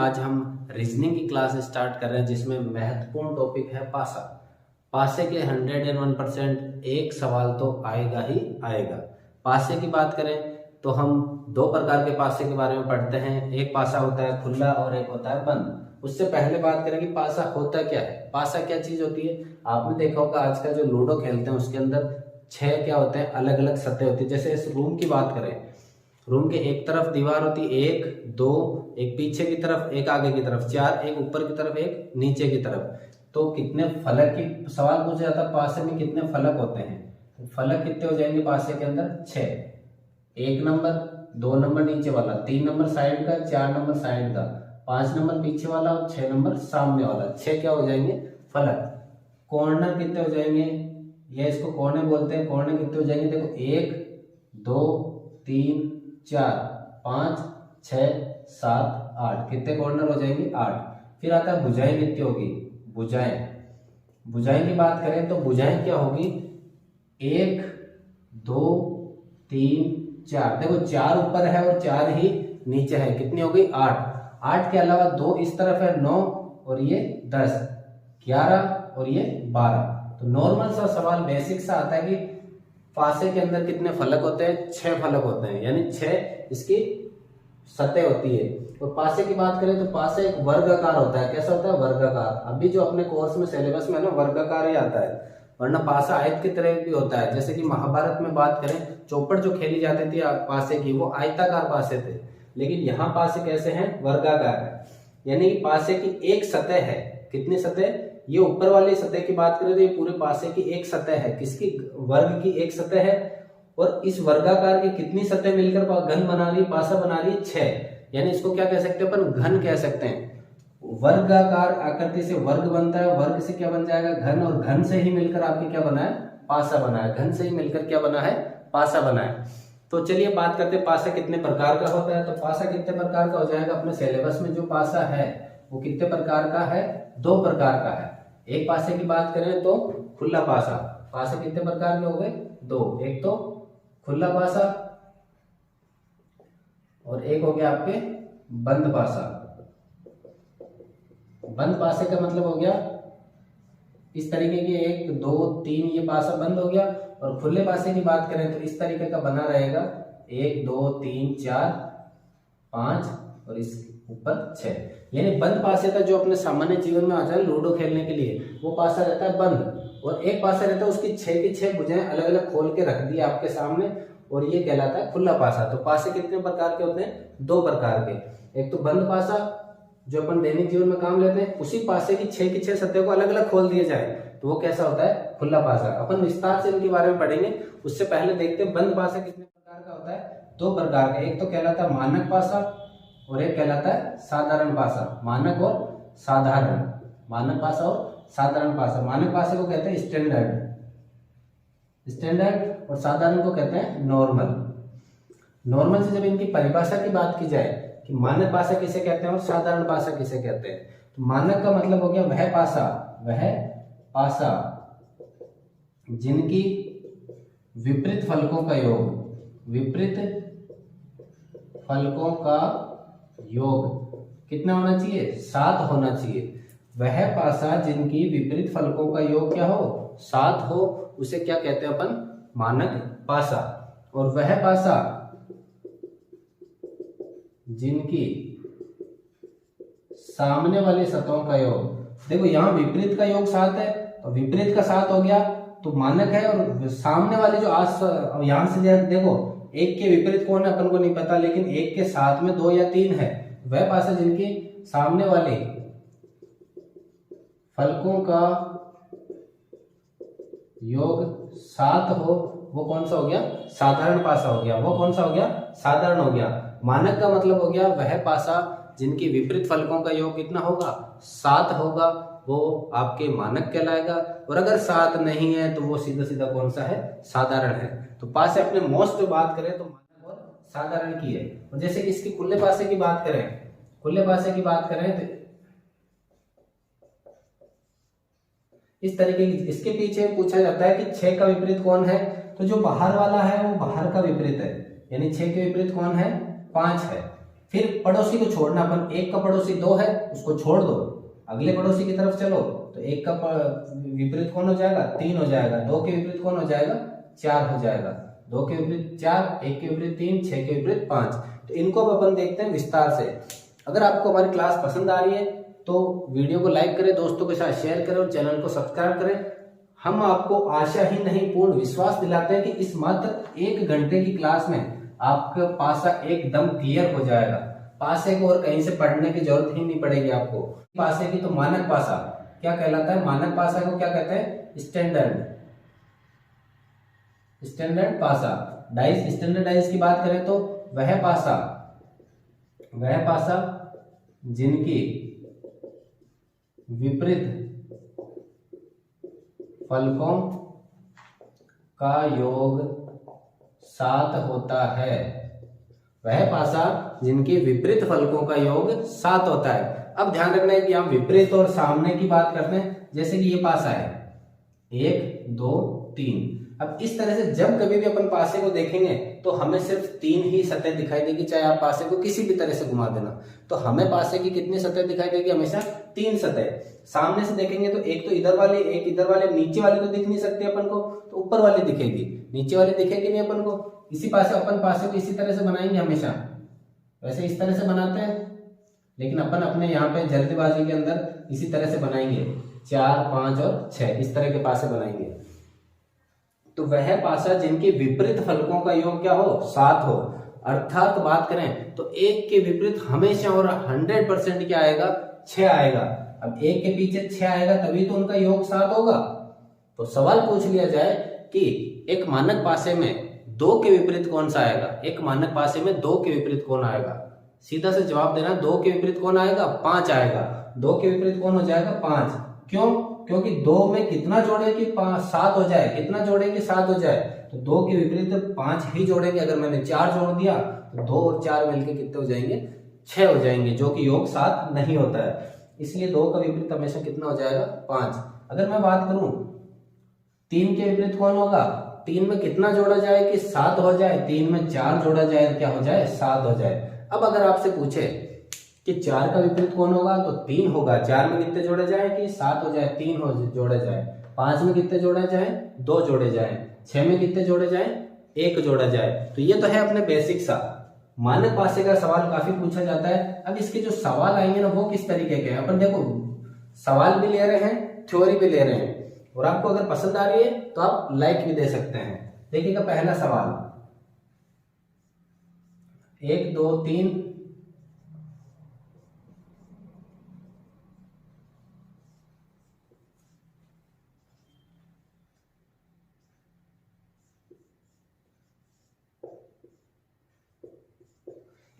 आज हम रीजनिंग की क्लास स्टार्ट कर रहे हैं जिसमें महत्वपूर्ण टॉपिक है पासा। पासे के 101% एक सवाल तो आएगा ही आएगा। पासे की बात करें तो हम दो प्रकार के पासे के बारे में पढ़ते हैं, एक पासा होता है खुला और एक होता है बंद। उससे पहले बात करें कि पासा होता क्या है, पासा क्या चीज होती है। आपने देखा होगा आजकल जो लूडो खेलते हैं उसके अंदर 6 क्या होते हैं, अलग अलग सतह होती है। जैसे इस रूम की बात करें, रूम के एक तरफ दीवार होती है 1 2, एक पीछे की तरफ, एक आगे की तरफ 4, एक ऊपर की तरफ, एक नीचे की तरफ। तो कितने फलक की सवाल पूछा जाता है, पासे में कितने फलक होते हैं। तो फलक कितने हो जाएंगे पासे के अंदर 6, 1 नंबर, 2 नंबर नीचे वाला, 3 नंबर साइड का, 4 नंबर साइड का, 5 नंबर पीछे वाला और 6 नंबर सामने वाला। 6 क्या हो जाएंगे फलक। कॉर्नर कितने हो जाएंगे, या इसको कॉर्नर बोलते हैं। कॉर्नर कितने हो जाएंगे, देखो 1 2 3 4 5 6 7 8, कितने कॉर्नर हो जाएंगे 8। फिर आता है भुजाएं कितनी होगी, भुजाएं। भुजाएं की बात करें तो भुजाएं क्या होगी, 1 2 3 4, देखो 4 ऊपर है और 4 ही नीचे है, कितनी हो गई 8। 8 के अलावा 2 इस तरफ है 9 और ये 10, 11 और ये 12। तो नॉर्मल सा सवाल बेसिक सा आता है कि पासे के अंदर कितने फलक होते हैं, 6 फलक होते हैं, यानी 6 इसकी सतह होती है। और पासे की बात करें तो पासे एक वर्गाकार होता है। कैसा होता है, वर्गाकार। अभी जो अपने कोर्स में सिलेबस में ना वर्गाकार ही आता है, वरना पासा आयत की तरह भी होता है। जैसे कि महाभारत में बात करें, चौपड़ जो खेली जाती थी पासे की, वो आयताकार पासे थे, लेकिन यहाँ पासे कैसे हैं, वर्गाकार है। यानी कि पासे की एक सतह है, कितनी सतह, ये ऊपर वाली सतह की बात करें तो ये पूरे पासे की एक सतह है, किसकी, वर्ग की एक सतह है। और इस वर्गाकार की कितनी सतह मिलकर घन बना रही है, पासा बना रही है 6। यानी इसको क्या कह सकते हैं अपन, घन कह सकते हैं। वर्गाकार आकृति से वर्ग बनता है, वर्ग से क्या बन जाएगा घन, और घन से ही मिलकर आपके क्या बना है, पासा बना है। घन से ही मिलकर क्या बना है, पासा बना है। तो चलिए बात करते हैं पासा कितने प्रकार का होता है। तो पासा कितने प्रकार का हो जाएगा, अपने सिलेबस में जो पासा है वो कितने प्रकार का है, 2 प्रकार का है। एक पासे की बात करें तो खुला पासा। पासे कितने प्रकार के हो गए, 2। एक तो खुला पासा और एक हो गया आपके बंद पासा। बंद पासे का मतलब हो गया इस तरीके के 1 2 3, ये पासा बंद हो गया। और खुले पासे की बात करें तो इस तरीके का बना रहेगा 1 2 3 4 5 और इस ऊपर 6। यानी बंद पासे का जो अपने सामान्य जीवन में आता है लूडो खेलने के लिए, वो पासा रहता है बंद। और एक पासा रहता है उसकी 6 की 6 भुजाएं अलग अलग खोल के रख दी आपके सामने, और ये कहलाता है खुला पासा। तो पासे कितने प्रकार के होते हैं, 2 प्रकार के। एक तो बंद पासा जो अपन दैनिक जीवन में काम लेते हैं, उसी पासे की 6 की 6 सतह को अलग अलग खोल दिए जाए तो वो कैसा होता है, खुला पासा। अपन विस्तार से इनके बारे में पढ़ेंगे, उससे पहले देखते हैं बंद पासा कितने प्रकार का होता है। 2 प्रकार का, एक तो कहलाता है मानक पासा और एक कहलाता है साधारण पासा। मानक और साधारण, मानक पासा और साधारण पासा। मानक पासे को कहते हैं स्टैंडर्ड और साधारण को कहते हैं नॉर्मल। नॉर्मल से जब इनकी परिभाषा की बात की जाए कि मानक पासा किसे कहते हैं और साधारण पासा किसे कहते हैं, तो मानक का मतलब हो गया वह पासा जिनकी विपरीत फलकों का योग, विपरीत फलकों का योग कितना होना चाहिए, 7 होना चाहिए। वह पासा जिनकी विपरीत फलकों का योग क्या हो, 7 हो, उसे क्या कहते हैं अपन, मानक पासा। और वह पासा जिनकी सामने वाली सतहों का योग, देखो यहाँ विपरीत का योग 7 है, तो विपरीत का 7 हो गया तो मानक है। और सामने वाले जो यहां से देखो, एक के विपरीत कौन है अपन को नहीं पता, लेकिन एक के साथ में 2 या 3 है। वह पासा जिनकी सामने वाले फलकों का योग 7 हो, वो कौन सा हो गया, साधारण पासा हो गया। वो कौन सा हो गया, साधारण हो गया। मानक का मतलब हो गया वह पासा जिनकी विपरीत फलकों का योग कितना होगा, 7 होगा, वो आपके मानक कहलाएगा। और अगर 7 नहीं है तो वो सीधा सीधा कौन सा है, साधारण है। तो पासे अपने मोस्ट बात करें तो मानक और साधारण की है। और जैसे कि इसकी खुले पासे की बात करें, खुले पासे की बात करें तो इस तरीके की, इसके पीछे पूछा जाता है कि 6 का विपरीत कौन है, तो जो बाहर वाला है वो बाहर का विपरीत है, यानी 6 के विपरीत कौन है, 5 है। फिर पड़ोसी को छोड़ना, अपन एक का पड़ोसी 2 है उसको छोड़ दो, अगले पड़ोसी की तरफ चलो, तो एक का विपरीत कौन हो जाएगा 3 हो जाएगा, 2 के विपरीत कौन हो जाएगा 4 हो जाएगा, 2 के विपरीत 4, 1 के विपरीत 3, 6 के विपरीत 5। तो इनको अब अपन देखते हैं विस्तार से। अगर आपको हमारी क्लास पसंद आ रही है तो वीडियो को लाइक करें, दोस्तों के साथ शेयर करें और चैनल को सब्सक्राइब करें। हम आपको आशा ही नहीं पूर्ण विश्वास दिलाते हैं कि इस मात्र 1 घंटे की क्लास में आपका पासा एकदम क्लियर हो जाएगा। पासे को और कहीं से पढ़ने की जरूरत ही नहीं पड़ेगी आपको। पासे की तो मानक पासा क्या कहलाता है, मानक पासा को क्या कहते हैं स्टैंडर्ड पासा। डाइस स्टैंडर्ड डाइस की बात करें तो वह पासा जिनकी विपरीत फलकों का योग 7 होता है, वह पासा जिनके विपरीत फलकों का योग 7 होता है। अब ध्यान रखना है कि हम विपरीत और सामने की बात करते हैं। जैसे कि ये पासा है 1 2 3। अब इस तरह से जब कभी भी अपन पासे को देखेंगे तो हमें सिर्फ 3 ही सतह दिखाई देगी, चाहे आप पासे को किसी भी तरह से घुमा देना। तो हमें पासे की कितनी सतह दिखाई देगी, हमेशा 3 सतह। सामने से देखेंगे तो एक तो इधर वाली, एक इधर वाले, नीचे वाली तो दिख नहीं सकती अपन को, तो ऊपर वाली दिखेगी, नीचे वाली दिखेगी नहीं अपन को। इसी पासे अपन पासे को इसी तरह से बनाएंगे हमेशा, वैसे इस तरह से बनाते हैं, लेकिन अपन अपने यहाँ पे जल्दबाजी के अंदर इसी तरह से बनाएंगे 4 5 और 6 इस तरह के पासे बनाएंगे। तो वह पासा जिनके विपरीत फलकों का योग क्या हो 7 हो, अर्थात बात करें तो 1 के विपरीत हमेशा और 100% क्या आएगा 6 आएगा। अब 1 के पीछे 6 आएगा तभी तो उनका योग 7 होगा। तो सवाल पूछ लिया जाए कि एक मानक पासे में 2 के विपरीत कौन सा आएगा, एक मानक पासे में 2 के विपरीत कौन आएगा, सीधा से जवाब देना। 2 के विपरीत कौन आएगा 5 आएगा। 2 के विपरीत कौन हो जाएगा 5। क्यों, क्योंकि 2 में कितना जोड़े कि 7 हो जाए, कितना जोड़े कि 7 हो जाए, तो 2 के विपरीत 5 ही जोड़ेंगे। अगर मैंने 4 जोड़ दिया तो 2 और 4 मिलके कितने हो जाएंगे 6 हो जाएंगे, जो कि योग 7 नहीं होता है। इसलिए 2 का विपरीत हमेशा कितना हो जाएगा 5। अगर मैं बात करूं 3 के विपरीत कौन होगा, 3 में कितना जोड़ा जाए कि 7 हो जाए, 3 में 4 जोड़ा जाए क्या हो जाए 7 हो जाए। अब अगर आपसे पूछे कि 4 का विपरीत कौन होगा तो 3 होगा। 4 में कितने जोड़े जाए कि 7 हो जाए, 3 हो जोड़े जाए। 5 में कितने जोड़े जाए 2 जोड़े जाए। 6 में कितने जोड़े जाए 1 जोड़ा जाए। तो ये तो है अपने बेसिक सा। मानक पासे का सवाल काफी पूछा जाता है। अब इसके जो सवाल आएंगे ना वो किस तरीके के हैं, अपन देखो सवाल भी ले रहे हैं, थ्योरी भी ले रहे हैं, और आपको अगर पसंद आ रही है तो आप लाइक भी दे सकते हैं। देखिएगा पहला सवाल 1 2 3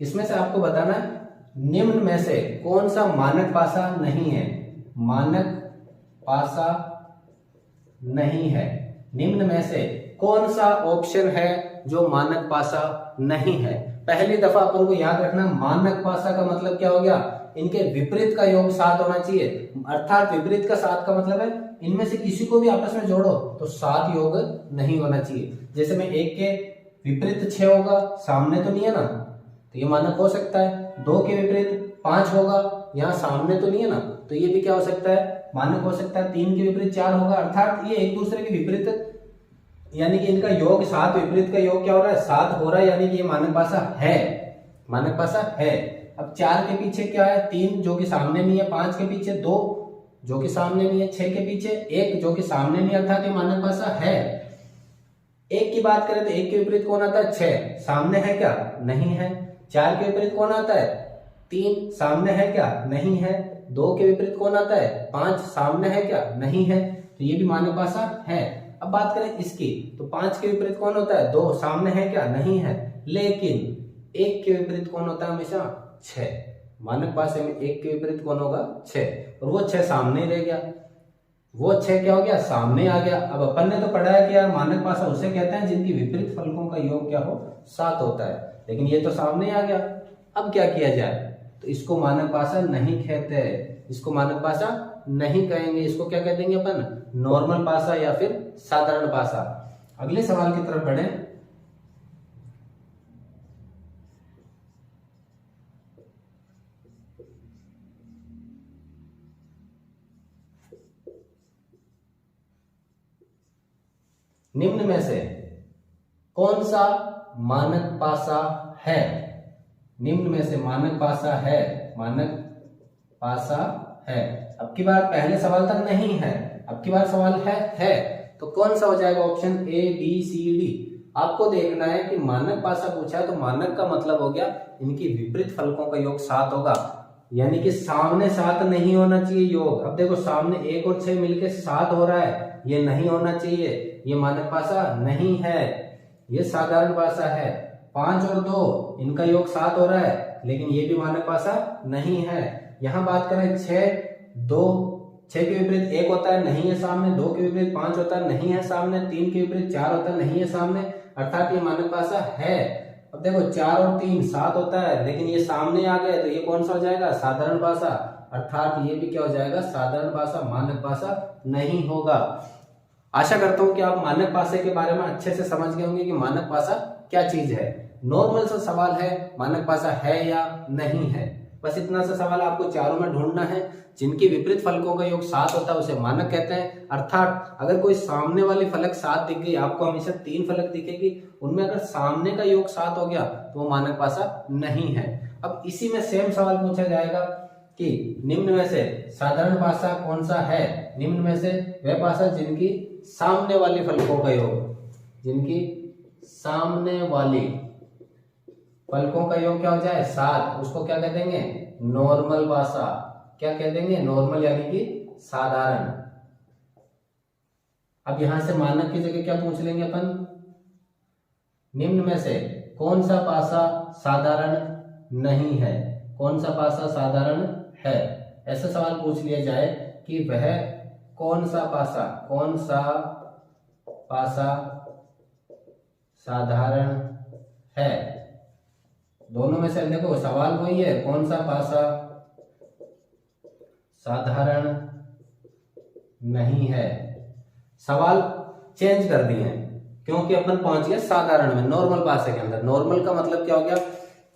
इसमें से आपको बताना है निम्न में से कौन सा मानक पासा नहीं है। मानक पासा नहीं है, निम्न में से कौन सा ऑप्शन है जो मानक पासा नहीं है। पहली दफा अपन को याद रखना मानक पासा का मतलब क्या हो गया, इनके विपरीत का योग 7 होना चाहिए। अर्थात विपरीत का 7 का मतलब है इनमें से किसी को भी आपस में जोड़ो तो 7 योग नहीं होना चाहिए। जैसे में 1 के विपरीत 6 होगा, सामने तो नहीं है ना, तो ये मानक हो सकता है। 2 के विपरीत 5 होगा, यहाँ सामने तो नहीं है ना, तो ये भी क्या हो सकता है मानक हो सकता है। 3 के विपरीत 4 होगा, अर्थात ये एक दूसरे के विपरीत, यानी कि इनका योग 7, विपरीत का योग क्या हो रहा है 7 हो रहा है, यानी कि ये मानक पासा है, मानक पासा है। अब 4 के पीछे क्या है 3 जो कि सामने नहीं है, 5 के पीछे 2 जो कि सामने नहीं है, 6 के पीछे 1 जो कि सामने नहीं, अर्थात ये मानक पासा है। 1 की बात करें तो 1 के विपरीत कौन आता है 6, सामने है क्या नहीं है। 4 के विपरीत कौन आता है 3, सामने है क्या नहीं है। 2 के विपरीत कौन आता है 5, सामने है क्या नहीं है, तो ये भी मानक पासा है। अब बात करें इसकी तो 5 के विपरीत कौन होता है 2, सामने है क्या नहीं है। लेकिन 1 के विपरीत कौन होता है हमेशा 6, मानक पासे में 1 के विपरीत कौन होगा 6, और वो 6 सामने ही रह गया, वो 6 क्या हो गया सामने आ गया। अब अपन ने तो पढ़ा है कि यार मानक पासा उसे कहते हैं जिनकी विपरीत फलकों का योग क्या हो 7 होता है, लेकिन ये तो सामने आ गया। अब क्या किया जाए, तो इसको मानक पासा नहीं कहते, इसको मानक पासा नहीं कहेंगे, इसको क्या कह देंगे अपन नॉर्मल पासा या फिर साधारण पासा। अगले सवाल की तरफ बढ़े। निम्न में से कौन सा मानक पासा है? निम्न में से मानक पासा है, मानक पासा है। अब की बार पहले सवाल तक नहीं है, अब की बार सवाल है तो कौन सा हो जाएगा? Option A B C D. आपको देखना है कि मानक पासा पूछा है तो मानक का मतलब हो गया इनकी विपरीत फलकों का योग 7 होगा, यानी कि सामने 7 नहीं होना चाहिए योग। अब देखो सामने 1 और 6 मिलके 7 हो रहा है, ये नहीं होना चाहिए, ये मानक पासा नहीं है, ये साधारण पासा है। 5 और 2 इनका योग 7 हो रहा है, लेकिन ये भी मानक पासा नहीं है। यहाँ बात करें 6 के विपरीत 1 होता है, नहीं है सामने, 2 के विपरीत 5 होता है, नहीं है सामने, 3 के विपरीत 4 होता है, नहीं है सामने, अर्थात ये मानक पासा है। अब देखो 4 और 3 7 होता है, लेकिन ये सामने आ गए तो ये कौन सा हो जाएगा? साधारण पासा, अर्थात ये भी क्या हो जाएगा? साधारण पासा, मानक पासा नहीं होगा। आशा करता हूं कि आप मानक पासे के बारे में अच्छे से समझ गए होंगे कि मानक पासा क्या चीज है। नॉर्मल सा सवाल है, मानक पासा है या नहीं है, बस इतना सा सवाल आपको चारों में ढूंढना है। जिनकी विपरीत फलकों का योग 7 होता है उसे मानक कहते हैं, अर्थात अगर कोई सामने वाली फलक 7 दिख गई, आपको हमेशा 3 फलक दिखेगी, उनमें अगर सामने का योग 7 हो गया तो वो मानक पासा नहीं है। अब इसी में सेम सवाल पूछा जाएगा कि निम्न में से साधारण पासा कौन सा है? निम्न में से वह पासा जिनकी सामने वाली फलकों का योग, जिनकी सामने वाली फलकों का योग क्या हो जाए? 7, उसको क्या कह देंगे? नॉर्मल पासा। क्या कह देंगे? नॉर्मल, यानी कि साधारण। अब यहां से मानक की जगह क्या पूछ लेंगे अपन? निम्न में से कौन सा पासा साधारण नहीं है? कौन सा पासा साधारण है? ऐसा सवाल पूछ लिया जाए कि वह कौन सा पासा साधारण है। दोनों में से देखो सवाल वही है, कौन सा पासा साधारण नहीं है। सवाल चेंज कर दिए हैं क्योंकि अपन पहुंच गए साधारण में, नॉर्मल पासे के अंदर। नॉर्मल का मतलब क्या हो गया?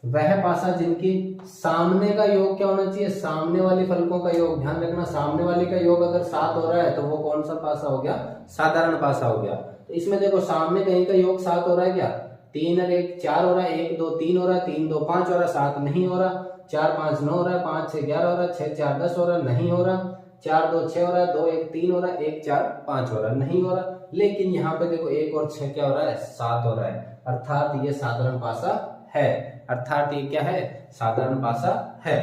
वह पासा जिनकी सामने का योग क्या होना चाहिए? सामने वाली फलकों का योग। ध्यान रखना, सामने वाले का योग अगर 7 हो रहा है तो वो कौन सा पासा हो गया? साधारण पासा हो गया। तो इसमें देखो सामने कहीं का योग 7 हो रहा है क्या? 3 और 1 4 हो रहा है, 1 2 3 हो रहा है, 3 2 5 हो रहा है, 7 नहीं हो रहा, 4 5 9 हो रहा है, 5 6 11 हो रहा है, 6 4 10 हो रहा है, नहीं हो रहा, 4 2 6 हो रहा है, 2 1 3 हो रहा है, 1 4 5 हो रहा है, नहीं हो रहा। लेकिन यहाँ पे देखो 1 और 6 क्या हो रहा है? 7 हो रहा है, अर्थात ये साधारण पासा है। अर्थात ये क्या है? साधारण पासा है।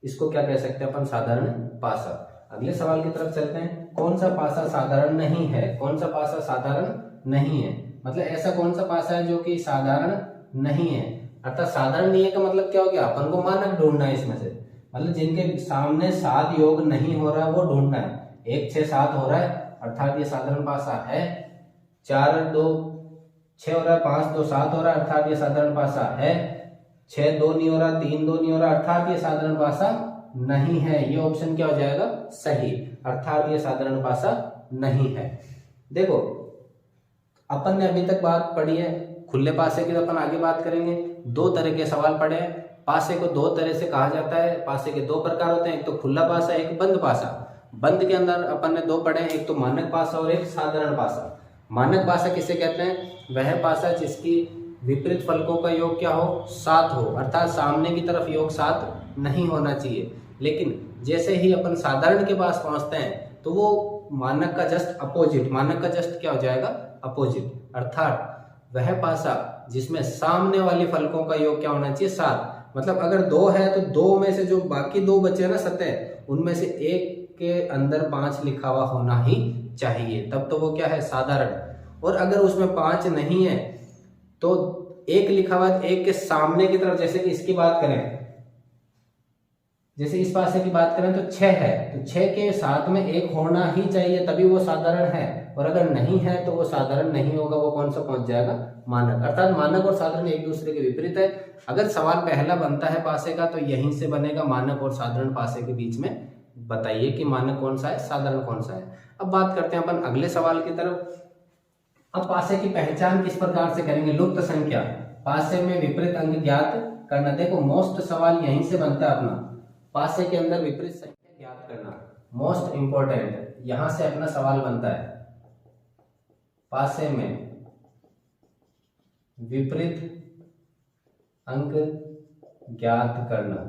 इसको क्या कह सकते हैं अपन? साधारण पासा। अगले सवाल की तरफ चलते हैं। कौन सा पासा साधारण नहीं है? कौन सा पासा साधारण नहीं है, मतलब ऐसा कौन सा पासा है जो कि साधारण नहीं है? अर्थात साधारण नहीं है का मतलब क्या हो गया? अपन को मानक ढूंढना है इसमें से, मतलब जिनके सामने 7 योग नहीं हो रहा है वो ढूंढना है। 1 6 7 हो रहा है, अर्थात ये साधारण पासा है। 4 2 6 हो रहा है, 5 2 7 हो रहा है, अर्थात ये साधारण पासा है। 6 2 नहीं हो रहा, 3 2 नहीं हो रहा, अर्थात ये साधारण पासा नहीं है। ये ऑप्शन क्या हो जाएगा? सही, अर्थात ये साधारण पासा नहीं है। देखो अपन ने अभी तक बात पढ़ी है खुले पासे की, तो अपन आगे बात करेंगे। 2 तरह के सवाल पढ़े हैं। पासे को 2 तरह से कहा जाता है। पासे के 2 प्रकार होते हैं, एक तो खुला पासा, एक बंद पासा। बंद के अंदर अपन ने 2 पढ़े हैं, एक तो मानक पासा और एक साधारण पासा। मानक पासा किसे कहते हैं? वह पासा जिसकी विपरीत फलकों का योग क्या हो? 7 हो, अर्थात सामने की तरफ योग 7 नहीं होना चाहिए। लेकिन जैसे ही अपन साधारण के पास पहुंचते हैं तो वो मानक का जस्ट अपोजिट, मानक का जस्ट क्या हो जाएगा? अपोजिट, अर्थात वह पासा जिसमें सामने वाली फलकों का योग क्या होना चाहिए? 7। मतलब अगर 2 है तो 2 में से जो बाकी 2 बचे ना सतह, उनमें से एक के अंदर 5 लिखा हुआ होना ही चाहिए, तब तो वो क्या है? साधारण। और अगर उसमें 5 नहीं है तो 1 लिखा हुआ है, 1 के सामने की तरफ, जैसे कि इसकी बात करें, जैसे इस पासे की बात करें तो 6 है, तो 6 के साथ में 1 होना ही चाहिए, तभी वो साधारण है। और अगर नहीं है तो वो साधारण नहीं होगा, वो कौन सा पहुंच जाएगा? मानक। अर्थात मानक और साधारण एक दूसरे के विपरीत है। अगर सवाल पहला बनता है पासे का तो यहीं से बनेगा, मानक और साधारण पासे के बीच में बताइए कि मानक कौन सा है, साधारण कौन सा है। अब बात करते हैं अपन अगले सवाल की तरफ। अब पासे की पहचान किस प्रकार से करेंगे? लुप्त संख्या, पासे में विपरीत अंक ज्ञात करना। देखो मोस्ट सवाल यहीं से बनता है अपना, पासे के अंदर विपरीत संख्या ज्ञात करना, मोस्ट इंपोर्टेंट, यहां से अपना सवाल बनता है। पासे में विपरीत अंक ज्ञात करना।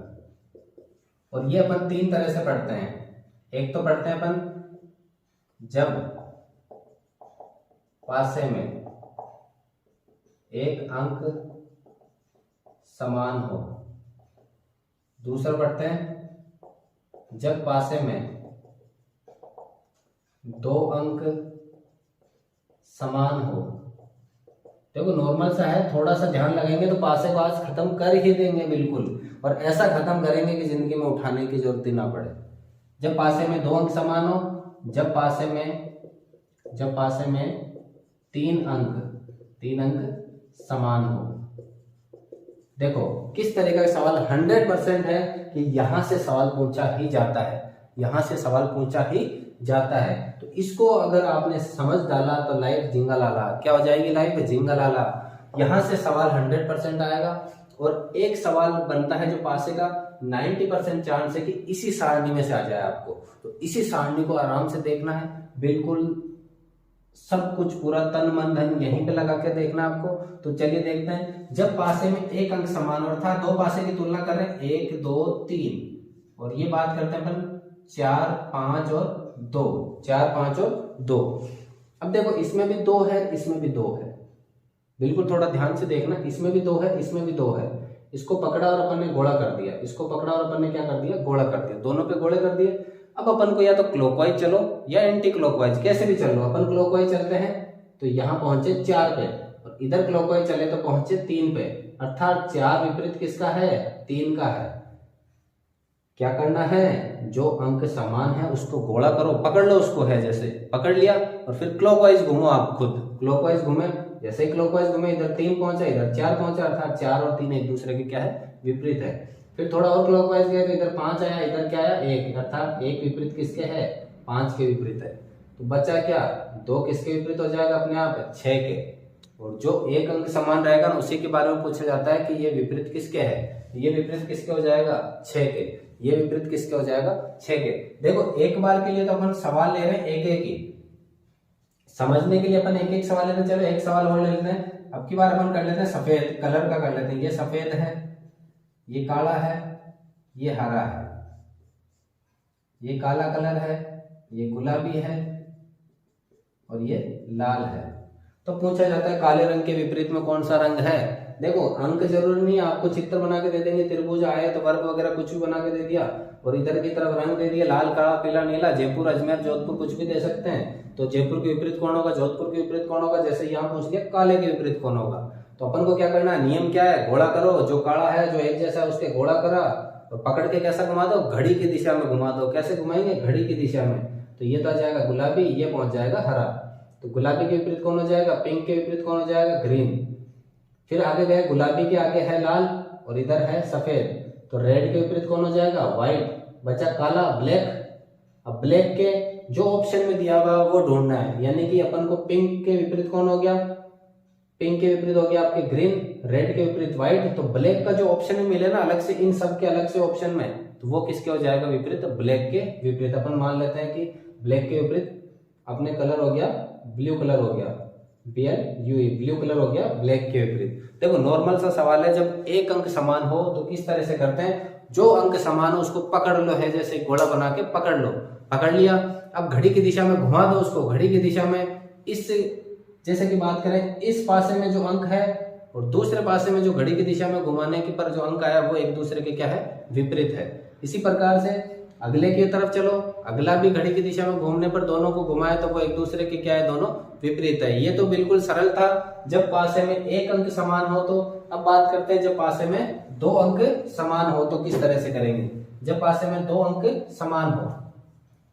और ये अपन तीन तरह से पढ़ते हैं। एक तो पढ़ते हैं अपन जब पासे में एक अंक समान हो। दूसरा पढ़ते हैं जब पासे में दो अंक समान हो। देखो नॉर्मल सा है, थोड़ा सा ध्यान लगेंगे तो पासे को आज खत्म कर ही देंगे बिल्कुल, और ऐसा खत्म करेंगे कि जिंदगी में उठाने की जरूरत ही ना पड़े। जब पासे में दो अंक समान हो, जब पासे में तीन अंक समान हो। देखो किस तरीके का सवाल 100% है कि यहां से सवाल पूछा ही जाता है, यहां से सवाल पूछा ही जाता है। तो इसको अगर आपने समझ डाला तो लाइफ जिंगालाला, क्या हो जाएगी लाइफ जिंगालाला। यहां से सवाल 100% आएगा। और एक सवाल बनता है जो पासे का 90% चांस है कि इसी सारणी में से आ जाए आपको। तो इसी सारणी को आराम से देखना है, बिल्कुल सब कुछ पूरा तन मन धन यहीं पे लगा के देखना आपको। तो चलिए देखते हैं। जब पासे में एक अंक समान, अर्थात दो पासे की तुलना कर रहे हैं 1 2 3, और ये बात करते हैं अपन 4 5 और 2, 4 5 और 2। अब देखो इसमें भी 2 है, इसमें भी 2 है, बिल्कुल थोड़ा ध्यान से देखना। इसमें भी 2 है, इसमें भी 2 है। इसको पकड़ा और अपन ने गोला कर दिया, इसको पकड़ा और अपन ने क्या कर दिया, गोला कर दिया, दोनों पे गोले कर दिए। अब अपन को या तो क्लॉकवाइज चलो या एंटी क्लॉकवाइज, कैसे भी चलो। अपन क्लॉकवाइज चलते हैं तो यहाँ पहुंचे 4 पे, और इधर क्लॉकवाइज चले तो पहुंचे 3 पे, अर्थात 4 विपरीत किसका है, 3 का है। क्या करना है, जो अंक समान है उसको गोला करो, पकड़ लो उसको, है जैसे पकड़ लिया, और फिर क्लॉकवाइज घूमो। आप खुद क्लॉकवाइज घूमे, जैसे ही क्लॉकवाइज घूमे इधर 3 पहुंचा, इधर 4 पहुंचा, अर्थात 4 और 3 एक दूसरे के क्या है, विपरीत है। फिर थोड़ा और क्लॉकवाइज गए तो इधर 5 आया, इधर क्या आया 1, अर्थात 1 विपरीत किसके है, 5 के विपरीत है। तो बचा क्या, 2 किसके विपरीत हो जाएगा अपने आप, 6 के। और जो एक अंक समान रहेगा ना उसी के बारे में पूछा जाता है कि ये विपरीत किसके है, ये विपरीत किसके हो जाएगा, 6 के। ये विपरीत किसके हो जाएगा, 6 के। देखो एक बार के लिए तो अपन सवाल ले रहे हैं एक एक ही, समझने के लिए अपन एक एक सवाल लेते हैं। चलो एक सवाल और ले लेते हैं। अब की बार अपन कर लेते हैं सफेद कलर का कर लेते हैं। ये सफेद है, ये काला है, ये हरा है, ये काला कलर है, ये गुलाबी है, और ये लाल है। तो पूछा जाता है काले रंग के विपरीत में कौन सा रंग है। देखो अंक जरूरी नहीं है, आपको चित्र बना के दे देंगे, त्रिभुज आया तो वर्ग वगैरह कुछ भी बना के दे दिया, और इधर की तरफ रंग दे दिया, लाल काला पीला नीला, जयपुर अजमेर जोधपुर कुछ भी दे सकते हैं। तो जयपुर के विपरीत कौन होगा, जोधपुर के विपरीत कौन होगा, जैसे यहाँ पूछ लिया काले के विपरीत कौन होगा। तो अपन को क्या करना है, नियम क्या है, घोड़ा करो, जो काला है जो एक जैसा है उसके घोड़ा करा, और पकड़ के कैसा घुमा दो, घड़ी की दिशा में घुमा दो। कैसे घुमाएंगे, घड़ी की दिशा में। तो ये तो आ जाएगा गुलाबी, ये पहुंच जाएगा हरा। तो गुलाबी के विपरीत कौन हो जाएगा, पिंक के विपरीत कौन हो जाएगा, ग्रीन। फिर आगे गए, गुलाबी के आगे है लाल और इधर है सफेद, तो रेड के विपरीत कौन हो जाएगा, व्हाइट। बचा काला, ब्लैक। अब ब्लैक के जो ऑप्शन में दिया हुआ वो ढूंढना है, यानी कि अपन को पिंक के विपरीत कौन हो गया, पिंक के विपरीत हो गया आपके ग्रीन, रेड के विपरीत व्हाइट। तो ब्लैक का जो ऑप्शन में मिले ना अलग से, इन सब के अलग से ऑप्शन में, तो वो किसके हो जाएगा विपरीत, ब्लैक के विपरीत। अपन मान लेते हैं कि ब्लैक के विपरीत अपने कलर हो गया ब्लू कलर हो गया, BLUE, ब्लू कलर हो गया ब्लैक के विपरीत। देखो नॉर्मल सा सवाल है, जब एक अंक समान हो तो किस तरह से करते हैं, जो अंक समान हो उसको पकड़ लो, है जैसे घोड़ा बना के पकड़ लो, पकड़ लिया। अब घड़ी की दिशा में घुमा दो उसको, घड़ी की दिशा में इस, जैसे कि बात करें इस पासे में जो अंक है और दूसरे पासे में जो घड़ी की दिशा में घुमाने के पर जो अंक आया वो एक दूसरे के क्या है, विपरीत है। इसी प्रकार से अगले की तरफ चलो, अगला भी घड़ी की दिशा में घूमने पर दोनों को घुमाए तो वो एक दूसरे के क्या है, दोनों विपरीत है। ये तो बिल्कुल सरल था जब पासे में एक अंक समान हो। तो अब बात करते हैं जब पासे में दो अंक समान हो तो किस तरह से करेंगे। जब पासे में दो अंक समान हो,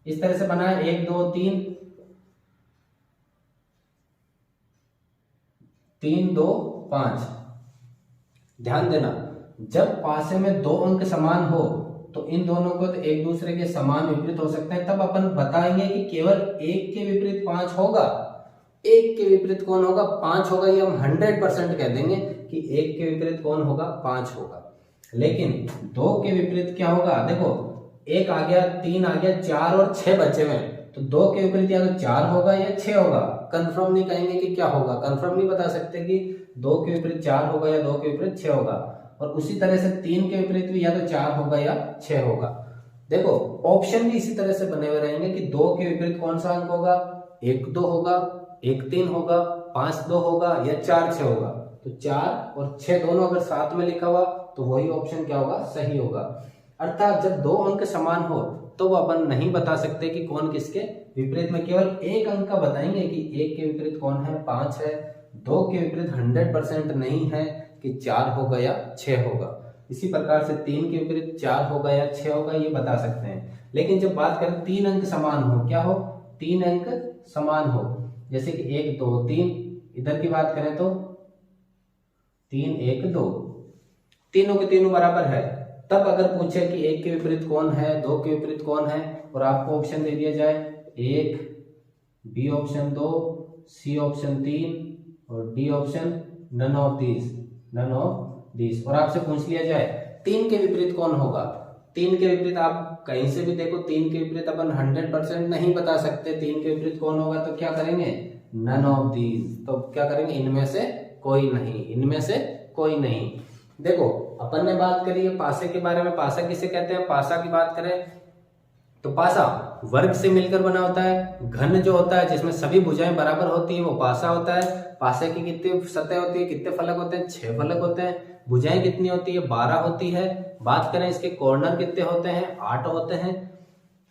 इस तरह से बनाए 1 2 3, 3 2 5। ध्यान देना, जब पासे में दो अंक समान हो तो इन दोनों को तो एक दूसरे के समान विपरीत हो सकते हैं। तब अपन बताएंगे कि केवल एक के विपरीत 5 होगा। एक के विपरीत कौन होगा, 5 होगा। ये हम 100% कह देंगे कि एक के विपरीत कौन होगा, 5 होगा। लेकिन 2 के विपरीत क्या होगा, देखो 1 आ गया, 3 आ गया, 4 और 6 बचे हुए, तो 2 के विपरीत या तो 4 होगा या 6 होगा। कंफर्म नहीं कहेंगे कि क्या होगा, कंफर्म नहीं बता सकते कि 2 के विपरीत 4 होगा या 2 के विपरीत 6 होगा। और उसी तरह से 3 के विपरीत भी या तो 4 होगा या 6 होगा। देखो ऑप्शन भी इसी तरह से बने हुए रहेंगे कि 2 के विपरीत कौन सा अंक होगा, 1 2 होगा, 1 3 होगा, 5 2 होगा या 4 6 होगा। तो 4 और 6 दोनों अगर साथ में लिखा हुआ तो वही ऑप्शन क्या होगा, सही होगा। अर्थात जब 2 अंक समान हो तो वो अपन नहीं बता सकते कि कौन किसके विपरीत में, केवल एक अंक का बताएंगे कि 1 के विपरीत कौन है, 5 है। 2 के विपरीत 100% नहीं है कि 4 होगा या 6 होगा। इसी प्रकार से 3 के विपरीत 4 होगा या 6 होगा ये बता सकते हैं। लेकिन जब बात करें 3 अंक समान हो, क्या हो, 3 अंक समान हो, जैसे कि 1 2 3, इधर की बात करें तो 3 1 2, तीनों के तीनों बराबर है। तब अगर पूछे कि 1 के विपरीत कौन है, 2 के विपरीत कौन है, और आपको ऑप्शन दे दिया जाए 1, बी ऑप्शन 2, सी ऑप्शन 3 और D option none of this, और आपसे पूछ लिया जाए 3 के विपरीत कौन होगा। 3 के विपरीत आप कहीं से भी देखो, 3 के विपरीत अपन 100% नहीं बता सकते 3 के विपरीत कौन होगा, तो क्या करेंगे, नन ऑफ दीज। तो क्या करेंगे, इनमें से कोई नहीं, इनमें से कोई नहीं। देखो अपन ने बात करी है पासे के बारे में। पासा किसे कहते हैं, पासा की बात करें तो पासा वर्ग से मिलकर बना होता है। घन जो होता है जिसमें सभी भुजाएं बराबर होती है वो पासा होता है। पासे की कितनी सतह होती है, कितने फलक होते हैं, 6 फलक होते हैं। भुजाएं कितनी होती है, 12 होती है। बात करें इसके कॉर्नर कितने होते हैं, 8 होते हैं।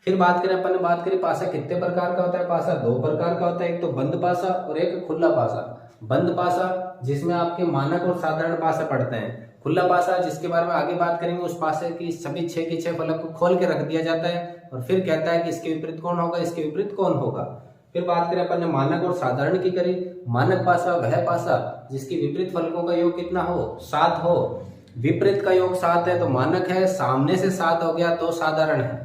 फिर बात करें, अपन ने बात करी पासा कितने प्रकार का होता है। पासा 2 प्रकार का होता है, एक तो बंद पासा और एक खुला पासा। बंद पासा जिसमें आपके मानक और साधारण पासा पड़ते हैं। खुला पासा जिसके बारे में आगे बात करेंगे, उस पासे की सभी 6 के 6 फलक को खोल के रख दिया जाता है और फिर कहता है कि इसके विपरीत कौन होगा, इसके विपरीत कौन होगा। फिर बात करें अपन ने मानक और साधारण की करी। मानक पासा वह पासा जिसकी विपरीत फलकों का योग कितना हो, 7 हो। विपरीत का योग 7 है तो मानक है, सामने से 7 हो गया तो साधारण है।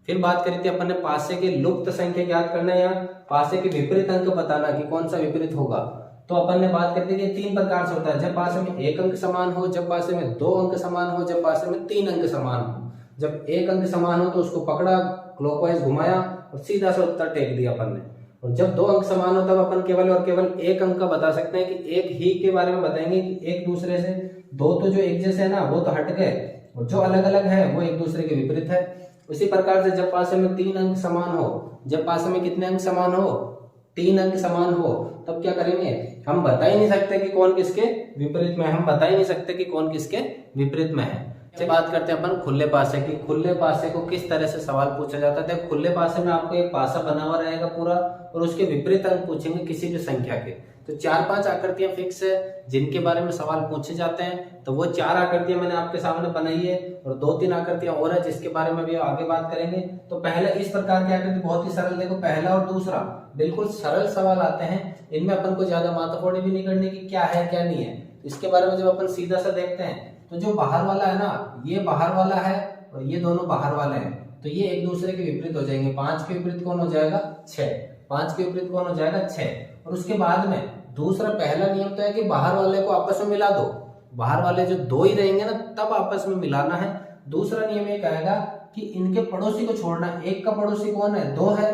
फिर बात करी थी अपन ने पासे के लुप्त संख्या ज्ञात करना है, या पासे के विपरीत अंक बताना कि कौन सा विपरीत होगा। तो अपन ने बात करती है कि 3 प्रकार से होता है, जब पासे में 1 अंक समान हो, जब पासे में 2 अंक समान हो, जब पासे में 3 अंक समान हो। जब 1 अंक समान हो तो उसको पकड़ा, क्लॉकवाइज घुमाया और सीधा सा उत्तर टेक दिया अपन ने। और जब 2 अंक समान हो तब अपन केवल और केवल 1 अंक का बता सकते हैं कि एक ही के बारे में बताएंगे कि एक दूसरे से, 2 तो जो एक जैसे है ना वो तो हट गए, और जो अलग अलग है वो एक दूसरे के विपरीत है। उसी प्रकार से जब पासे में 3 अंक समान हो, जब पासे में कितने अंक समान हो, 3 अंक समान हो, तब क्या करेंगे, हम बता ही नहीं सकते कि कौन किसके विपरीत में है। हम बता ही नहीं सकते कि कौन किसके विपरीत में है। बात करते हैं अपन खुले पासे की। खुले पासे को किस तरह से सवाल पूछा जाता है। देखो खुले पासे में आपको एक पासा बना हुआ रहेगा पूरा, और उसके विपरीत अंक पूछेंगे किसी भी संख्या के। तो 4-5 आकृतियां फिक्स है जिनके बारे में सवाल पूछे जाते हैं। तो वो 4 आकृतियां मैंने आपके सामने बनाई है, और 2-3 आकृतियां और है जिसके बारे में भी आगे बात करेंगे। तो पहले इस प्रकार की आकृति बहुत ही सरल, देखो पहला और दूसरा बिल्कुल सरल सवाल आते हैं। इनमें अपन को ज्यादा माथाफोड़ी भी नहीं करनी कि क्या है क्या नहीं है। इसके बारे में जब अपन सीधा सा देखते हैं तो जो बाहर वाला है ना, ये बाहर वाला है और ये दोनों बाहर वाले हैं, तो ये एक दूसरे के विपरीत हो जाएंगे। 5 के विपरीत कौन हो जाएगा, 6। 5 के विपरीत कौन हो जाएगा, 6। और उसके बाद में दूसरा पहला नियम तो है कि बाहर वाले को आपस में मिला दो। बाहर वाले जो 2 ही रहेंगे ना तब आपस में मिलाना है। दूसरा नियम ये कहेगा कि इनके पड़ोसी को छोड़ना। एक का पड़ोसी कौन है, 2 है,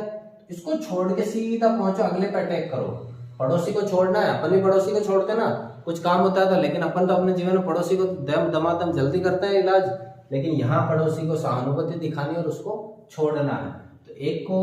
इसको छोड़ के सीधा पहुंचो अगले पे अटैक करो। पड़ोसी को छोड़ना है, अपन भी पड़ोसी को छोड़ते ना, कुछ काम होता है तो, लेकिन अपन तो अपने जीवन में पड़ोसी को दमादम जल्दी करते हैं इलाज, लेकिन यहाँ पड़ोसी को सहानुभूति दिखानी और उसको छोड़ना है। तो एक को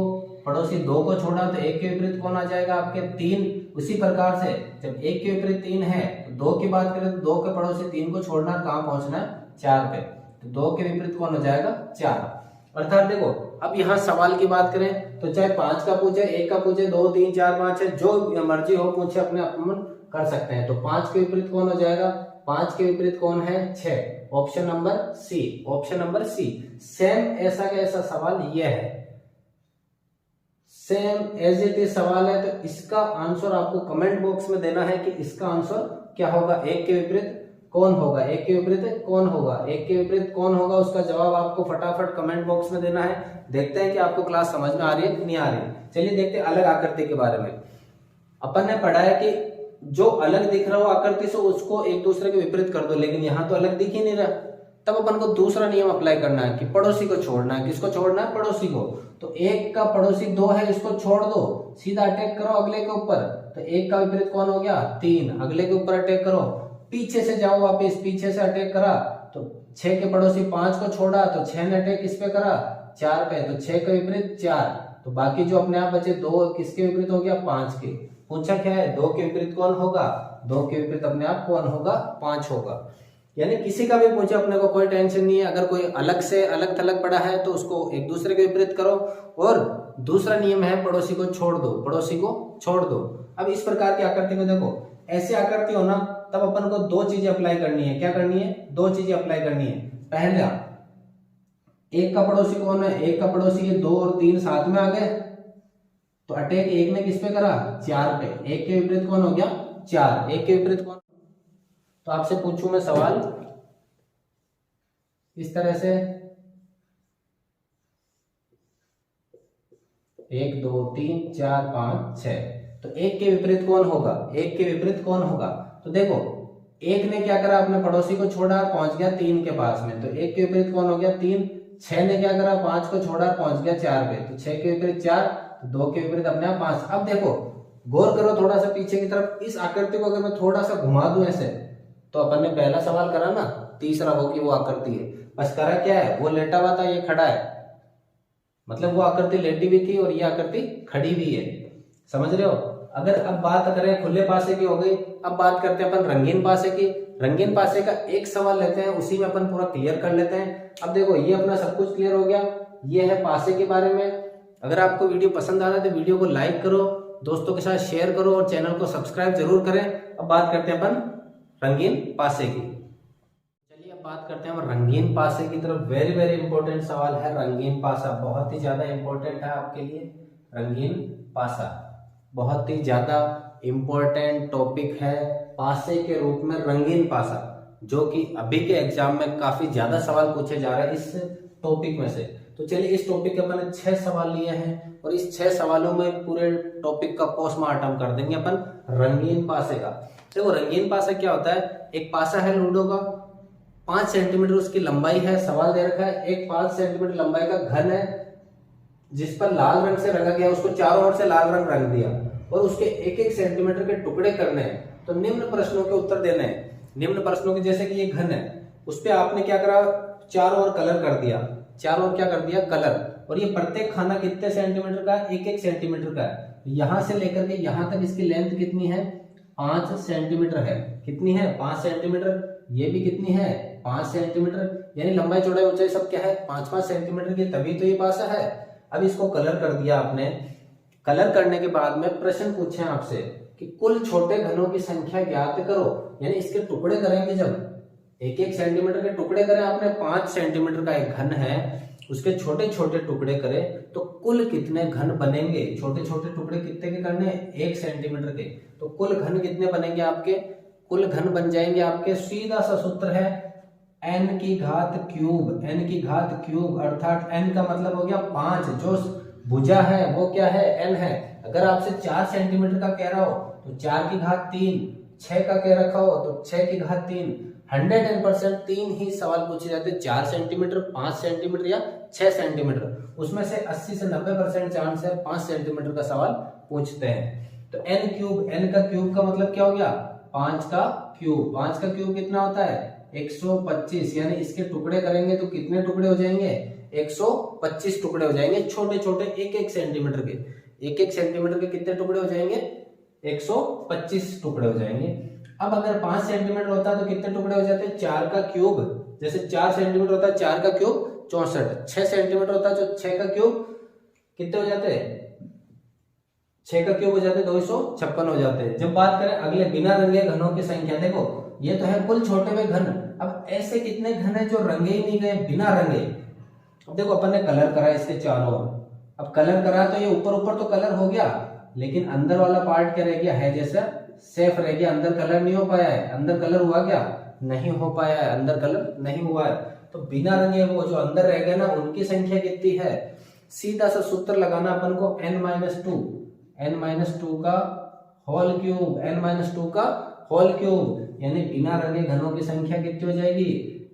पड़ोसी 2 को छोड़ा तो 1 के विपरीत कौन आ जाएगा, आपके 3। उसी प्रकार से जब 1 के विपरीत 3 है तो 2 की बात करें तो 2 के पड़ोसी 3 को छोड़ना, कहाँ पहुंचना है, 4 पे। तो 2 के विपरीत कौन हो जाएगा, 4। अर्थात देखो अब यहाँ सवाल की बात करें तो चाहे 5 का पूछे, 1 का पूछे, 2 3 4 5 है, जो मर्जी हो पूछे, अपने अपन कर सकते हैं। तो 5 के विपरीत कौन हो जाएगा, 5 के विपरीत कौन है, 6। Option number C, option number C. Same ऐसा का ऐसा सवाल ये है, सेम एज इट इज सवाल है। तो इसका आंसर आपको कमेंट बॉक्स में देना है कि इसका आंसर क्या होगा, 1 के विपरीत कौन होगा, 1 के विपरीत कौन होगा, 1 के विपरीत कौन होगा। उसका जवाब आपको फटाफट कमेंट बॉक्स में देना है। देखते हैं कि आपको क्लास समझ में आ रही है कि नहीं आ रही। चलिए देखते हैं अलग आकृति के बारे में। अपन ने पढ़ा है कि जो अलग दिख रहा हो आकृति से उसको एक दूसरे के विपरीत कर दो, लेकिन यहाँ तो अलग दिख ही नहीं रहा। तब अपन को दूसरा नियम अप्लाई करना है कि पड़ोसी को छोड़ना है। किसको छोड़ना है? पड़ोसी को। तो एक का पड़ोसी 2 है, इसको छोड़ दो, सीधा अटैक करो अगले के ऊपर। तो एक का विपरीत कौन हो गया? 3, अगले के ऊपर अटैक करो। पीछे से जाओ वापस, पीछे से अटैक करा तो 6 के पड़ोसी 5 को छोड़ा तो 6 ने अटैक किस पे करा? 4 पे। तो 6 का विपरीत 4, तो बाकी जो अपने आप बचे 2 किसके विपरीत हो गया? 5 के। पूछा क्या है? 2 के विपरीत कौन होगा? 2 के विपरीत अपने आप कौन होगा? 5 होगा। यानी किसी का भी पूछे अपने को कोई टेंशन नहीं है। अगर कोई अलग से अलग थलग पड़ा है तो उसको एक दूसरे के विपरीत करो। और दूसरा नियम है पड़ोसी को छोड़ दो, पड़ोसी को छोड़ दो। अब इस प्रकार की आकृति में देखो, ऐसी आकृति हो ना, तब अपन को 2 चीजें अप्लाई करनी है। क्या करनी है? 2 चीजें अप्लाई करनी है। पहला, एक का पड़ोसी कौन है? एक का पड़ोसी ये 2 और 3 साथ में आ गए, तो अटैक एक ने किस पे करा? 4 पे। एक के विपरीत कौन हो गया? 4। एक के विपरीत कौन? तो आपसे पूछूं मैं सवाल इस तरह से, 1 2 3 4 5 6, तो एक के विपरीत कौन होगा? एक के विपरीत कौन होगा? तो देखो, एक ने क्या करा? अपने पड़ोसी को छोड़ा, पहुंच गया 3 के पास में, तो एक के विपरीत कौन हो गया? 3। 6 ने क्या करा? 5 को छोड़ा, पहुंच गया 4 पे, तो 6 के विपरीत 4, तो 2 के विपरीत अपने आप 5। अब देखो, गौर करो थोड़ा सा पीछे की तरफ, इस आकृति को अगर मैं थोड़ा सा घुमा दूं ऐसे, तो अपन ने पहला सवाल करा ना, तीसरा वो की वो आकृति है, बस करा क्या है? वो लेटा हुआ था, ये खड़ा है, मतलब वो आकृति लेटी भी थी और ये आकृति खड़ी भी है। समझ रहे हो? अगर अब बात करें खुले पासे की हो गई, अब बात करते हैं अपन रंगीन पासे की। रंगीन पासे का एक सवाल लेते हैं, उसी में अपन पूरा क्लियर कर लेते हैं। अब देखो, ये अपना सब कुछ क्लियर हो गया, ये है पासे के बारे में। अगर आपको वीडियो पसंद आ रहा है तो वीडियो को लाइक करो, दोस्तों के साथ शेयर करो और चैनल को सब्सक्राइब जरूर करें। अब बात करते हैं अपन रंगीन पासे की। चलिए अब बात करते हैं हम रंगीन पासे की तरफ। वेरी वेरी इंपॉर्टेंट सवाल है रंगीन पासा, बहुत ही ज्यादा इंपॉर्टेंट है आपके लिए। रंगीन पासा बहुत ही ज्यादा इंपॉर्टेंट टॉपिक है पासे के रूप में, रंगीन पासा, जो कि अभी के एग्जाम में काफी ज्यादा सवाल पूछे जा रहे हैं इस टॉपिक में से। तो चलिए, इस टॉपिक के अपन 6 सवाल लिए हैं और इस 6 सवालों में पूरे टॉपिक का पोस्टमार्टम कर देंगे अपन रंगीन पासे का। देखो, रंगीन पासा क्या होता है? एक पासा है लूडो का, 5 सेंटीमीटर उसकी लंबाई है। सवाल दे रखा है एक 5 सेंटीमीटर लंबाई का घन है जिस पर लाल रंग से रंगा गया, उसको चारों ओर से लाल रंग रंग दिया और उसके 1-1 सेंटीमीटर के टुकड़े करने हैं। तो निम्न प्रश्नों के उत्तर देने हैं। निम्न प्रश्नों के, जैसे कि ये घन है, उस पर आपने क्या करा? चारों ओर कलर कर दिया। चारों ओर क्या कर दिया? कलर। और ये प्रत्येक खाना कितने सेंटीमीटर का? 1-1 सेंटीमीटर का है। यहां से लेकर के यहां तक इसकी लेंथ कितनी है? 5 सेंटीमीटर है। कितनी है? 5 सेंटीमीटर। ये भी कितनी है? 5 सेंटीमीटर। यानी लंबाई चौड़ाई ऊंचाई सब क्या है? 5-5 सेंटीमीटर की, तभी तो ये पासा है। अब इसको कलर कर दिया आपने। कलर करने के बाद में प्रश्न पूछे आपसे कि कुल छोटे घनों की संख्या ज्ञात करो। यानी इसके टुकड़े करेंगे, जब 1-1 सेंटीमीटर के टुकड़े करें आपने, 5 सेंटीमीटर का एक घन है, उसके छोटे छोटे टुकड़े करें तो कुल कितने घन बनेंगे? छोटे छोटे टुकड़े कितने के करने? 1 सेंटीमीटर के। तो कुल घन कितने बनेंगे आपके? कुल घन बन जाएंगे आपके, सीधा सा सूत्र है n की घात क्यूब। n की घात क्यूब अर्थात n का मतलब हो गया 5, जो भुजा है वो क्या है? n है। अगर आपसे 4 सेंटीमीटर का कह रहा हो तो 4 की घात 3, 6 का कह रखा हो तो 6 की घात 3। 100% 3 ही सवाल पूछे जाते हैं, 4 सेंटीमीटर, 5 सेंटीमीटर या 6 सेंटीमीटर। उसमें से 80 से 90% चांस है 5 सेंटीमीटर का सवाल पूछते हैं। तो n क्यूब, n का क्यूब का मतलब क्या हो गया? 5 का क्यूब। 5 का क्यूब कितना होता है? 125। यानी इसके टुकड़े करेंगे तो कितने टुकड़े हो जाएंगे? 125 टुकड़े हो जाएंगे, छोटे छोटे 1-1 सेंटीमीटर के। 1-1 सेंटीमीटर के कितने टुकड़े हो जाएंगे? 125 टुकड़े हो जाएंगे। अब अगर 5 सेंटीमीटर होता है तो कितने टुकड़े हो जाते हैं? 4 का क्यूब। जैसे 4 सेंटीमीटर होता है, 4 का क्यूब 64। 6 सेंटीमीटर होता है तो 6 का क्यूब कितने हो जाते हैं? 6 का क्यूब हो जाते हैं 256 हो जाते हैं। जब बात करें अगले बिना रंगे घनों की संख्या, देखो ये तो है कुल छोटे में घन। अब ऐसे कितने घन है जो रंगे ही नहीं गए, बिना रंगे? अब देखो, अपन ने कलर करा इसके चारों ओर। अब कलर करा तो ये ऊपर ऊपर तो कलर हो गया, लेकिन अंदर वाला पार्ट क्या रह गया? है जैसा सेफ रह गया, अंदर कलर नहीं हो पाया है। अंदर कलर हुआ क्या? नहीं हो पाया है, अंदर कलर नहीं हुआ है। तो बिना रंगे वो जो अंदर रह गए ना, उनकी संख्या कितनी है? सीधा सा सूत्र लगाना अपन को, n-2 का होल क्यूब, n-2 का होल क्यूब। यानी बिना रंगे घनों की संख्या कितनी हो जाएगी?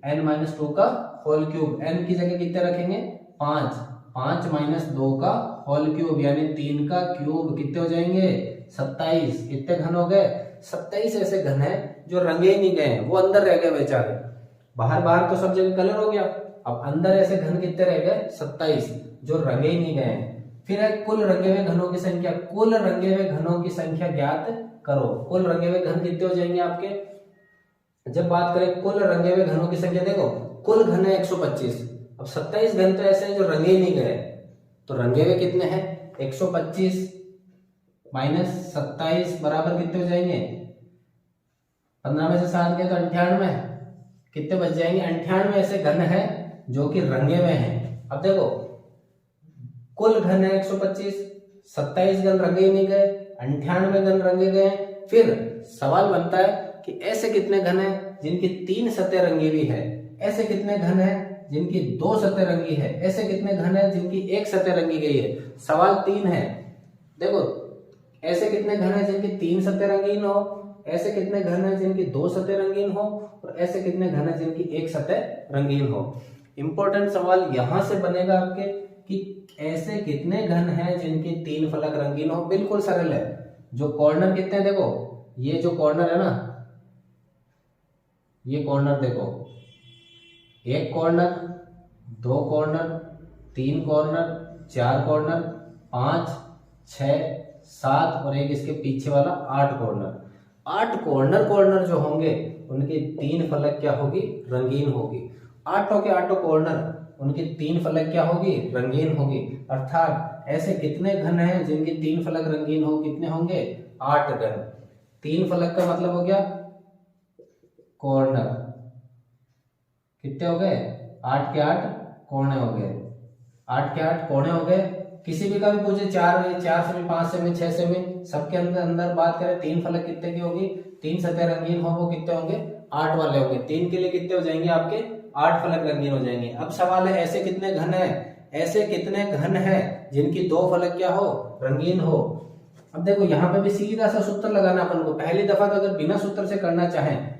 n माइनस 2 का होल क्यूब। n की जगह कितने रखेंगे 5, 5 माइनस 2 का होल क्यूब यानी 3 का क्यूब कितने हो जाएंगे 27। कितने घन हो गए 27 ऐसे घन है जो रंगे ही नहीं गए, वो अंदर रह गए बेचारे। बाहर बाहर तो सब जगह कलर हो गया, अब अंदर ऐसे घन कितने रह गए 27 जो रंगे ही नहीं गए। फिर है कुल रंगे हुए घनों की संख्या, कुल रंगे हुए घनों की संख्या ज्ञात करो। कुल रंगे हुए घन कितने हो जाएंगे आपके, जब बात करें कुल रंगे हुए घनों की संख्या, देखो कुल घन है 125, अब 27 घन तो ऐसे हैं जो रंगे ही नहीं गए, तो रंगे हुए कितने हैं 125 माइनस 27 बराबर कितने हो जाएंगे 15 में से 7 गए तो 98, कितने बच जाएंगे 98 ऐसे घन है जो कि रंगे हुए हैं। अब देखो कुल घन है 125, 27 घन रंगे ही नहीं गए, 98 घन रंगे गए। फिर सवाल बनता है कि ऐसे कितने घन है जिनकी 3 सतह रंगी हुई है, ऐसे कितने घन है जिनकी 2 सतह रंगी है, ऐसे कितने घन है जिनकी 1 सतह रंगी गई है। सवाल 3 है, देखो ऐसे कितने घन है जिनकी 3 सतह रंगीन हो, ऐसे कितने घन है जिनकी 2 सतह रंगीन हो, और ऐसे कितने घन है जिनकी 1 सतह रंगीन हो। इंपॉर्टेंट सवाल यहां से बनेगा आपके कि ऐसे कितने घन हैं जिनकी 3 फलक रंगीन हो। बिल्कुल सरल है, जो कॉर्नर कितने, देखो ये जो कॉर्नर है ना, ये कॉर्नर देखो, एक कॉर्नर, 2 कॉर्नर, 3 कॉर्नर, 4 कॉर्नर, 5, 6, 7 और एक इसके पीछे वाला 8 कॉर्नर। 8 कॉर्नर जो होंगे उनकी 3 फलक क्या होगी रंगीन होगी। 8 के 8 कॉर्नर उनकी 3 फलक क्या होगी रंगीन होगी। अर्थात ऐसे कितने घन हैं जिनकी 3 फलक रंगीन हो, कितने होंगे 8 घन। 3 फलक का मतलब हो गया कॉर्नर, कितने हो गए 8 के 8 कोने हो गए, 8 के 8 कोने हो गए। किसी भी का भी पूछे 4 में, 4 से में, 5 से में, 6 से में, सबके अंदर बात करें 3 फलक कितने की होगी, 3 सतह रंगीन हो वो कितने होंगे 8 वाले होंगे। 3 के लिए कितने हो जाएंगे आपके 8 फलक रंगीन हो जाएंगे। अब सवाल है ऐसे कितने घन है, ऐसे कितने घन है जिनकी 2 फलक क्या हो रंगीन हो। अब देखो यहाँ पे भी सीधा सा सूत्र लगाना अपन को। पहली दफा तो अगर बिना सूत्र से करना चाहें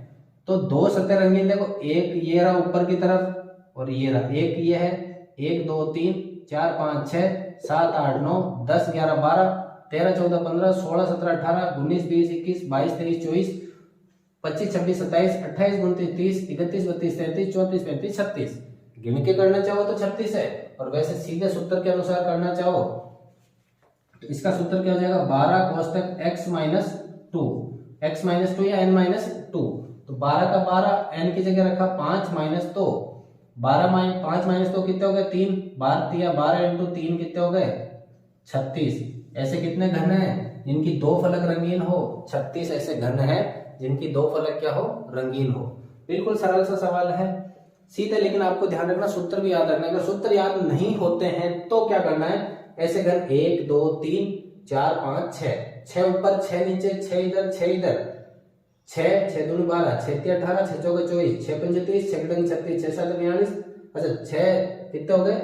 तो 2 सतह रंगीन, देखो एक ये रहा ऊपर की तरफ और ये रहा, एक ये है, 1 2 3 4 5 6 7 8 9 10 11 12 13 14 15 16 17 18 19 20 21 22 23 24 25 26 27 28 29 30 31 32 33 34 35 36। गिन के करना चाहो तो 36 है, और वैसे सीधे सूत्र के अनुसार करना चाहो तो इसका सूत्र क्या हो जाएगा 12 कोष्टक x माइनस 2 या n माइनस 2। तो 12 का 12 n की जगह रखा 5 माइनस 2, 5 माइनस 2 कितने हो गए 3, 12 इंटू 3 कितने हो गए 36। ऐसे कितने घन है जिनकी 2 फलक रंगीन हो, 36 ऐसे घन है जिनकी 2 फलक क्या हो रंगीन हो। बिल्कुल सरल सा सवाल है सीधे, लेकिन आपको ध्यान रखना सूत्र भी याद रखना। अगर सूत्र याद नहीं होते हैं तो क्या करना है, ऐसे घन 1 2 3 4 5 6, 6 ऊपर 6 नीचे, 6 इधर 6 इधर, 6 6 दूनी 12, 6 3 18, 6 चौके 24, 6 पंजे 30, 6 डंग 36, 6 7 42। अच्छा 6 कितने हो गए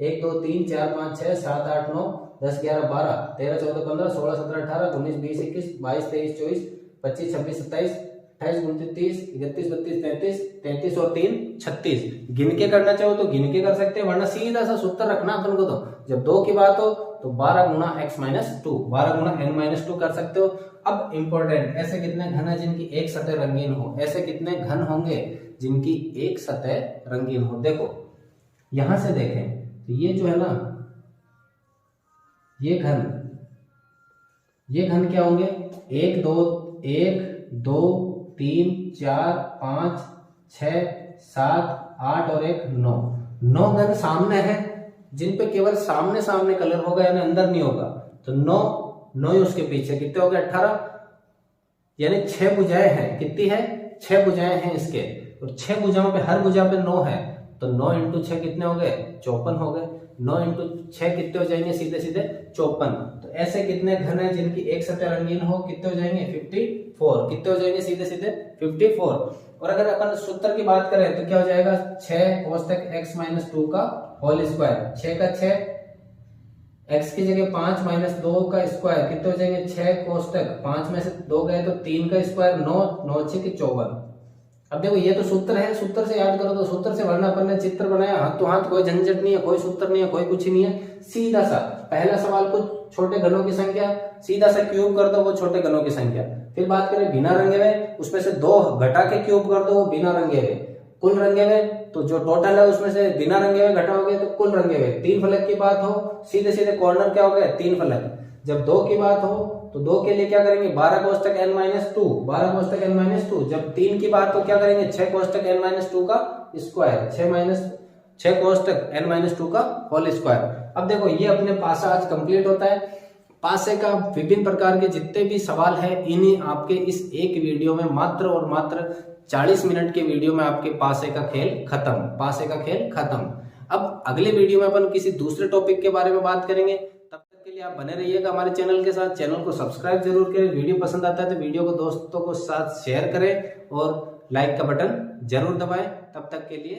1 2 3 4 5 6 7 8 9 10 11 12 13 14 15 16 17 18 19 20 21 22 23 24 25 26 27 28 29 30 31 32 33 और 3 36। गिन के करना चाहो तो गिन के कर सकते हैं, वरना सीधा सा सूत्र रखना अपन को। तो जब 2 की बात हो तो 12 गुना x माइनस 2, 12 गुना n माइनस 2 कर सकते हो। अब इंपॉर्टेंट, ऐसे कितने घन है जिनकी 1 सतह रंगीन हो, ऐसे कितने घन होंगे जिनकी 1 सतह रंगीन हो। देखो यहां से देखें तो ये जो है ना, ये घन क्या होंगे 1 2 3 4 5 6 7 8 और 1 9। 9 घन सामने है जिन पे केवल सामने सामने कलर होगा यानी अंदर नहीं होगा, तो 9 ही उसके पीछे कितने हो गए 18, यानी 6 भुजाएं हैं। कितनी है 6 भुजाएं हैं इसके, और 6 भुजाओं पे हर भुजा पे 9 है, तो 9 इंटू 6 कितने हो गए 54 हो गए। 9 इंटू 6 कितने हो जाएंगे सीधे सीधे 54। तो ऐसे कितने घन है जिनकी 1 सतह रंगीन हो, कितने हो जाएंगे 54, कितने हो जाएंगे सीधे सीधे 54। और अगर अपन सूत्र की बात करें तो क्या हो जाएगा 6 कोष्टक x माइनस 2 का होल स्क्वायर, 6 का 6, x की जगह 5 माइनस 2 का स्क्वायर कितने हो जाएंगे 6 कोष्टक 5 में से 2 गए तो 3 का स्क्वायर 9, 9 6 54। अब देखो ये तो सूत्र है, सूत्र से याद करो, तो सूत्र से वरना अपन ने चित्र बनाया हाथ तो हाथ, कोई झंझट नहीं है, कोई सूत्र नहीं है, कोई कुछ नहीं है, सीधा सा पहला सवाल कुछ छोटे घनों की संख्या, सीधा सा क्यूब कर दो वो छोटे घनों की संख्या। फिर बात करें बिना रंगे हुए, उसमें से 2 घटा के क्यूब कर दो वो बिना रंगे हुए, कुल रंगे हुए तो जो टोटल है उसमें से बिना रंगे हुए घटाओगे तो कुल रंगे हुए। 3 फलक की बात हो, सीधे सीधे कॉर्नर क्या हो गया 3 फलक। जब 2 की बात हो तो 2 के लिए क्या करेंगे 12 कोष्टक n-2, 12 कोष्टक n-2। जब 3 की बात तो क्या करेंगे 6 कोष्टक n-2 का स्क्वायर, 6 कोष्टक n-2 का होल स्क्वायर। अब देखो ये अपने पासा आज कंप्लीट होता है। पासे का विभिन्न प्रकार के जितने भी सवाल है इन्हीं आपके इस एक वीडियो में मात्र और मात्र 40 मिनट के वीडियो में आपके पासे का खेल खत्म, पासे का खेल खत्म। अब अगले वीडियो में अपन किसी दूसरे टॉपिक के बारे में बात करेंगे, तब तक के लिए आप बने रहिएगा हमारे चैनल के साथ। चैनल को सब्सक्राइब जरूर करें, वीडियो पसंद आता है तो वीडियो को दोस्तों को साथ शेयर करें और लाइक का बटन जरूर दबाएं। तब तक के लिए